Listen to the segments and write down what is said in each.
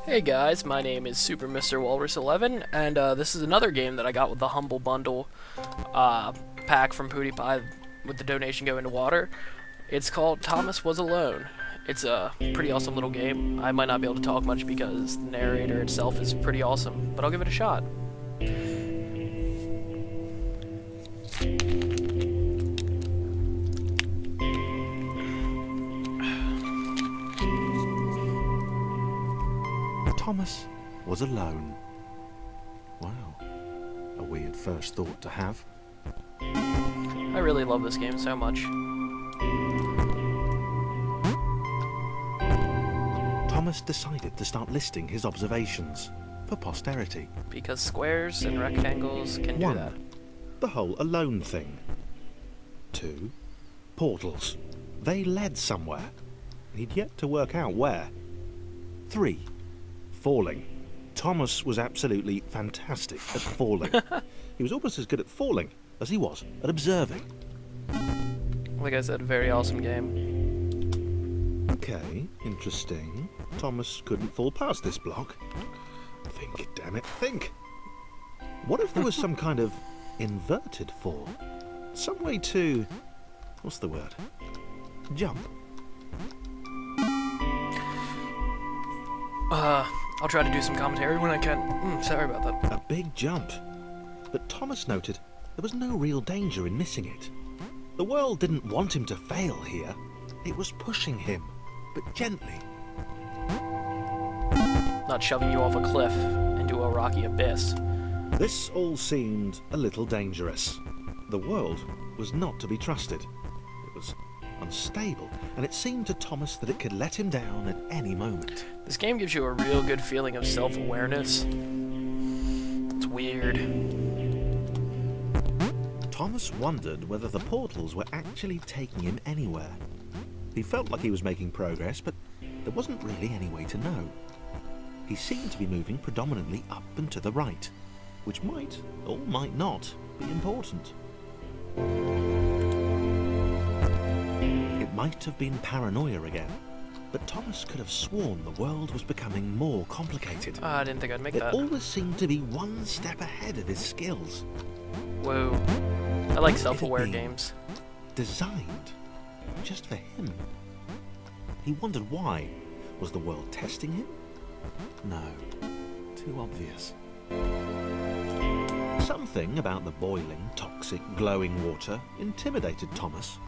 Hey guys, my name is Super Mr. Walrus 11, and this is another game that I got with the Humble Bundle pack from PewDiePie with the donation going to water. It's called Thomas Was Alone. It's a pretty awesome little game. I might not be able to talk much because the narrator itself is pretty awesome, but I'll give it a shot. Thomas was alone. Wow. A weird first thought to have. I really love this game so much. Thomas decided to start listing his observations for posterity. Because squares and rectangles can do 1. that. The whole alone thing. 2. Portals. They led somewhere. He'd yet to work out where. 3. Falling. Thomas was absolutely fantastic at falling. He was almost as good at falling as he was at observing. Like I said, very awesome game. Okay, interesting. Thomas couldn't fall past this block. Think, damn it, think. What if there was some kind of inverted fall? Some way to... what's the word? Jump. I'll try to do some commentary when I can. Sorry about that. A big jump. But Thomas noted there was no real danger in missing it. The world didn't want him to fail here. It was pushing him, but gently. Not shoving you off a cliff into a rocky abyss. This all seemed a little dangerous. The world was not to be trusted. It was unstable, and it seemed to Thomas that it could let him down at any moment. This game gives you a real good feeling of self-awareness. It's weird. Thomas wondered whether the portals were actually taking him anywhere. He felt like he was making progress, but there wasn't really any way to know. He seemed to be moving predominantly up and to the right, which might, or might not, be important. It might have been paranoia again, but Thomas could have sworn the world was becoming more complicated. I didn't think I'd make It that. always seemed to be one step ahead of his skills. Whoa. I like It self-aware had been games. Designed just for him. He wondered why. Was the world testing him? No. Too obvious. Something about the boiling, toxic, glowing water intimidated Thomas.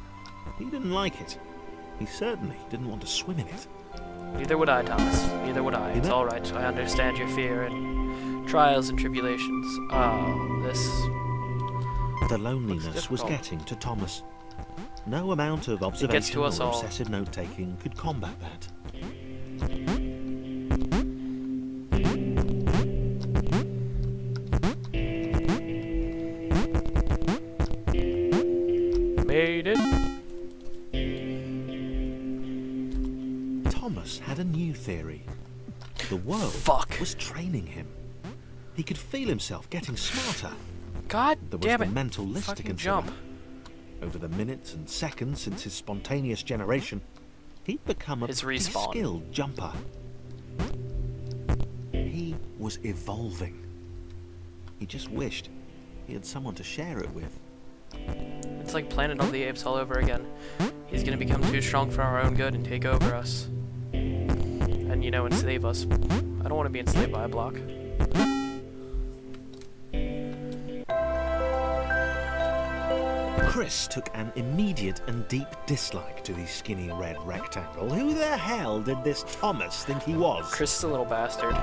He didn't like it. He certainly didn't want to swim in it. Neither would I, Thomas. Neither would I. It's Neither? alright. I understand your fear and trials and tribulations. This... The loneliness was difficult. getting to Thomas. No amount of gets observation to or us all. obsessive note-taking could combat that. Made it. Thomas had a new theory. The world Fuck. was training him. He could feel himself getting smarter. God There was damn the it. mental list to Fucking consider. jump. Over the minutes and seconds since his spontaneous generation, he'd become a His pretty respawn. skilled jumper. He was evolving. He just wished he had someone to share it with. It's like Planet of the Apes all over again. He's gonna become too strong for our own good and take over us. And, you know, enslave us. I don't want to be enslaved by a block. Chris took an immediate and deep dislike to the skinny red rectangle. Who the hell did this Thomas think he was? Chris is a little bastard.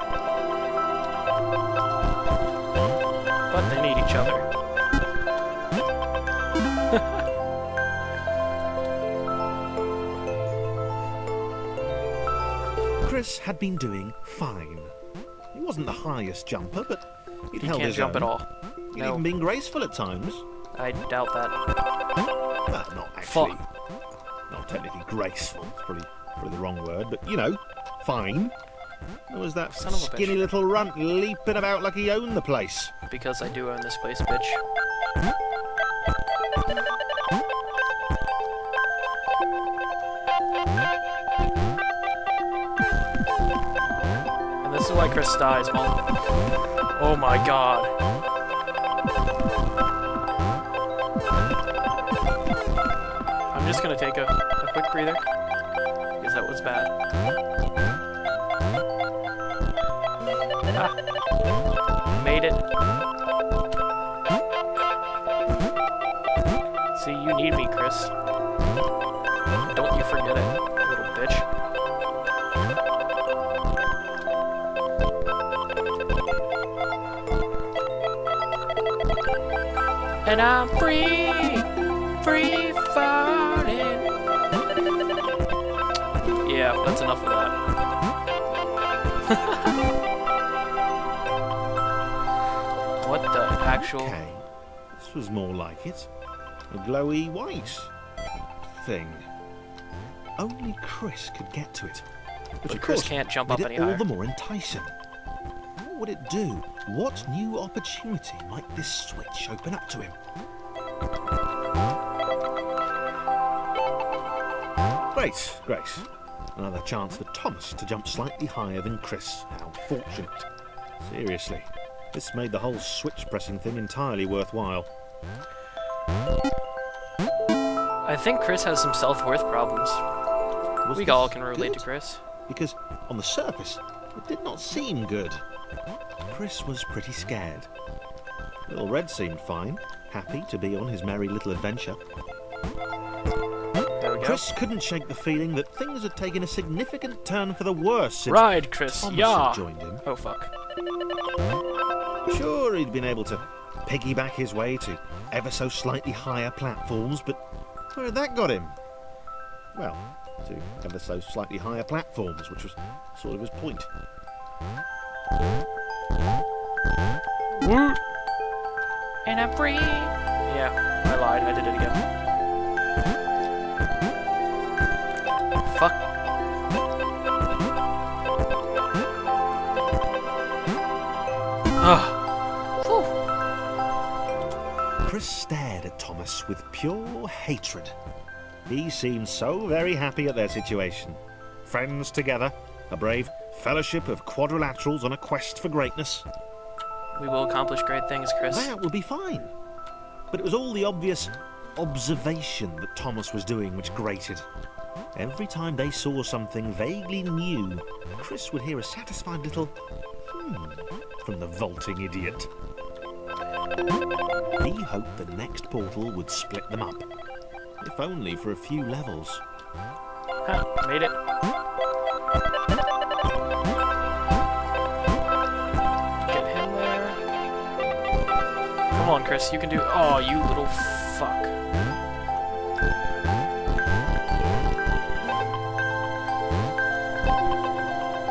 But they need each other. Chris had been doing fine. He wasn't the highest jumper, but he'd He held can't his jump own. at all. He'd No. even been graceful at times. I doubt that. Well, not actually. Fuck. Not technically graceful. It's probably the wrong word, but you know, fine. There was that Son of a skinny bitch. little runt leaping about like he owned the place. Because I do own this place, bitch. This is why Chris dies, Mom. Oh my god. I'm just gonna take a quick breather, because that was bad. Ah. Made it. See, you need me, Chris. Don't you forget it, little bitch. And I'm free falling. Yeah, that's enough of that. What the actual... Okay, this was more like it. A glowy white thing. Only Chris could get to it. Which But of Chris course can't jump made up it any all higher. the more enticing. What would it do? What new opportunity might this switch open up to him? Great, great. Another chance for Thomas to jump slightly higher than Chris. How fortunate. Seriously, this made the whole switch pressing thing entirely worthwhile. I think Chris has some self-worth problems. Was We this all can relate good? to Chris. Because on the surface, it did not seem good. Chris was pretty scared. Little Red seemed fine, happy to be on his merry little adventure. There we go. Chris couldn't shake the feeling that things had taken a significant turn for the worse since Ride, Chris. Thomas Yeah. had joined him. Oh, fuck. Sure, he'd been able to piggyback his way to ever so slightly higher platforms, but where had that got him? Well, to ever so slightly higher platforms, which was sort of his point. Woot! And I'm free! Yeah, I lied. I did it again. Fuck. Ugh. Chris stared at Thomas with pure hatred. He seemed so very happy at their situation. Friends together, a brave fellowship of quadrilaterals on a quest for greatness. We will accomplish great things, Chris. That would be fine. But it was all the obvious observation that Thomas was doing which grated. Every time they saw something vaguely new, Chris would hear a satisfied little from the vaulting idiot. He hoped the next portal would split them up, if only for a few levels. Ha, made it. Get him there. Come on, Chris, you can do... Oh, you little fuck.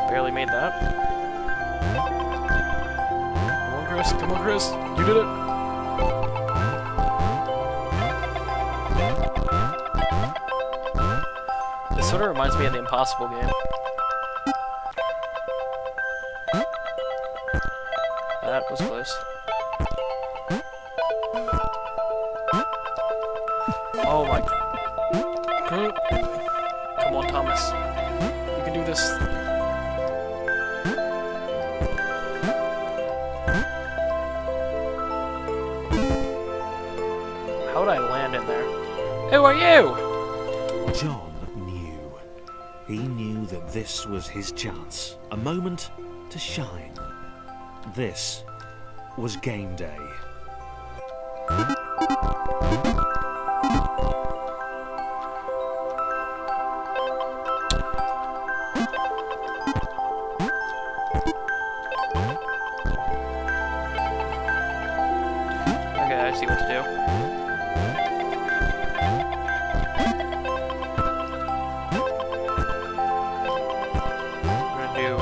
Barely made that. Come on, Chris. Come on, Chris. You did it. This sort of reminds me of the Impossible game. That was close. Oh my... Come on, Thomas. You can do this. How would I land in there? Who are you? John knew. He knew that this was his chance. A moment to shine. This was game day. Okay, I see what to do. I'm gonna do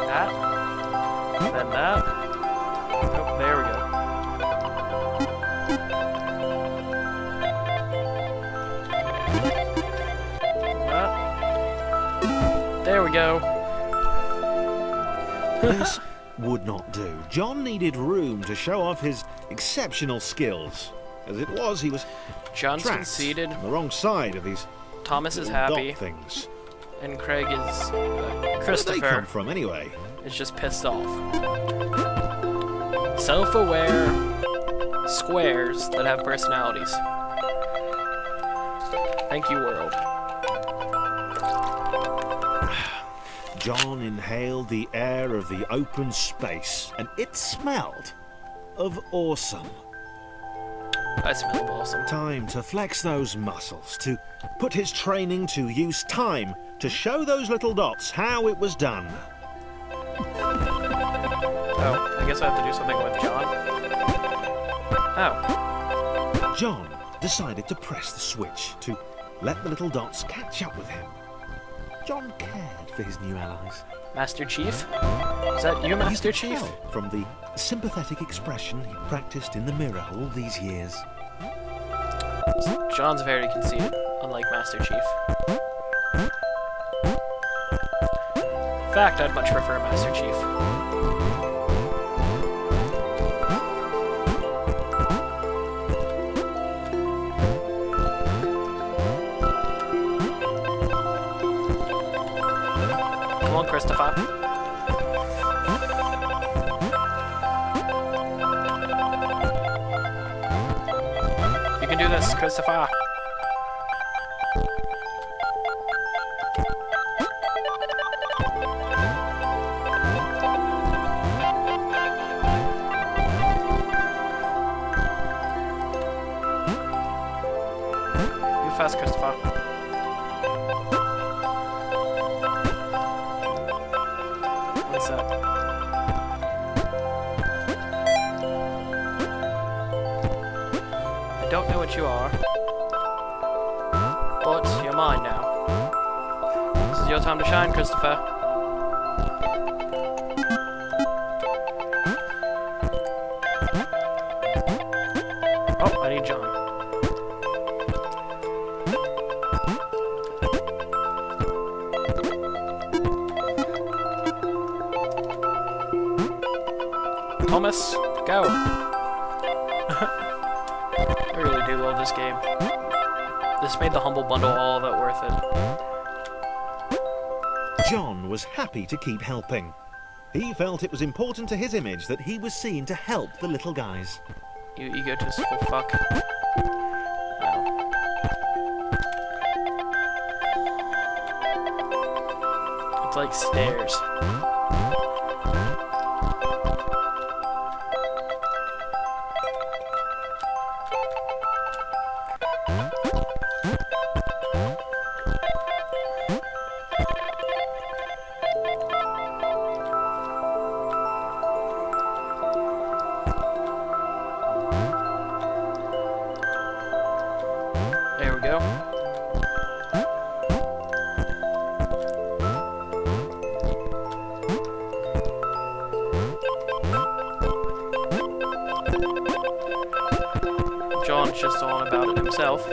that, then that. Oh, there we go. That. There we go. This would not do. John needed room to show off his exceptional skills. As it was, he was John's trapped conceded. on the wrong side of these Thomas is little happy. dot things. And Craig is Where did they Christopher come from anyway? is just pissed off. Self-aware squares that have personalities. Thank you, world. John inhaled the air of the open space, and it smelled of awesome. I smell awesome. Time to flex those muscles, to put his training to use. Time to show those little dots how it was done. Oh, I guess I have to do something with John. Oh. John decided to press the switch to let the little dots catch up with him. John cared for his new allies. Master Chief? Is that you, Master Chief? Tell from the sympathetic expression he practiced in the mirror all these years. John's very conceited, unlike Master Chief. In fact, I'd much prefer Master Chief. Come on, Christopher. You can do this, Christopher. You fast, Christopher. What's that? I don't know what you are, but you're mine now. This is your time to shine, Christopher. Oh, I need John. Thomas, go! I really do love this game. This made the Humble Bundle all of it worth it. John was happy to keep helping. He felt it was important to his image that he was seen to help the little guys. You egotistical fuck. No. It's like stairs. There we go. John's just on about it himself.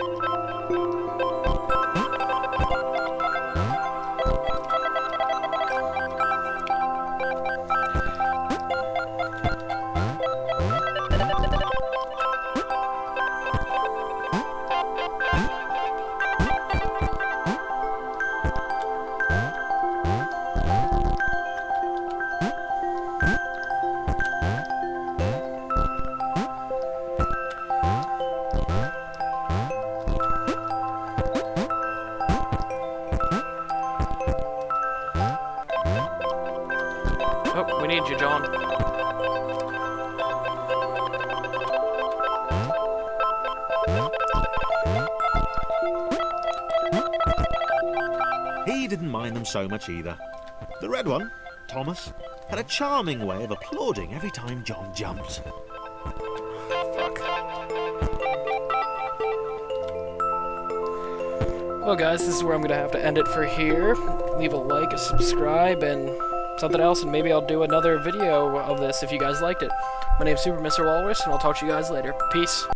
Oh, we need you, John. He didn't mind them so much either. The red one, Thomas, had a charming way of applauding every time John jumped. Fuck. Well, guys, this is where I'm gonna have to end it for here. Leave a like, a subscribe, and something else, and maybe I'll do another video of this if you guys liked it. My name's Super Mr. Walrus, and I'll talk to you guys later. Peace.